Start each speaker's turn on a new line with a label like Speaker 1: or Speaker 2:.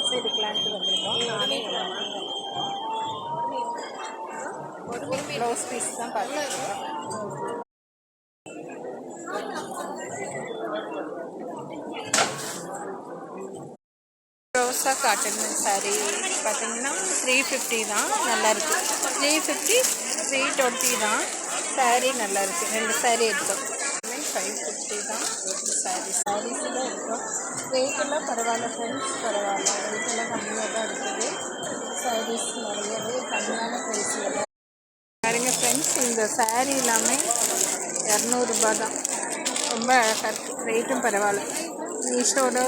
Speaker 1: Dress எடுக்கலான்ட்டு வந்திருக்கோம். நானே blouse piece தான் பார்த்துருக்கோம். ரோஸா காட்டன் சாரீ பார்த்தீங்கன்னா 350 தான், நல்லாயிருக்கு. 350 320 தான். சாரீ நல்லாயிருக்கு. 2 சாரீ எடுத்தோம். 550 தான் சாரீஸ் தான் எடுத்தோம். ரேட்டெல்லாம் பரவாயில்ல ஃப்ரெண்ட்ஸ், பரவாயில்ல. ரேட்டெல்லாம் கம்மியாக தான் இருக்குது. சாரீஸ் நிறையவே கம்மியான ப்ரைஸில் தான் பாருங்க ஃப்ரெண்ட்ஸ். இந்த சாரீ எல்லாமே 200 ரூபா தான். ரொம்ப அழகாக இருக்குது. ரேட்டும் பரவாயில்ல. மீஷோட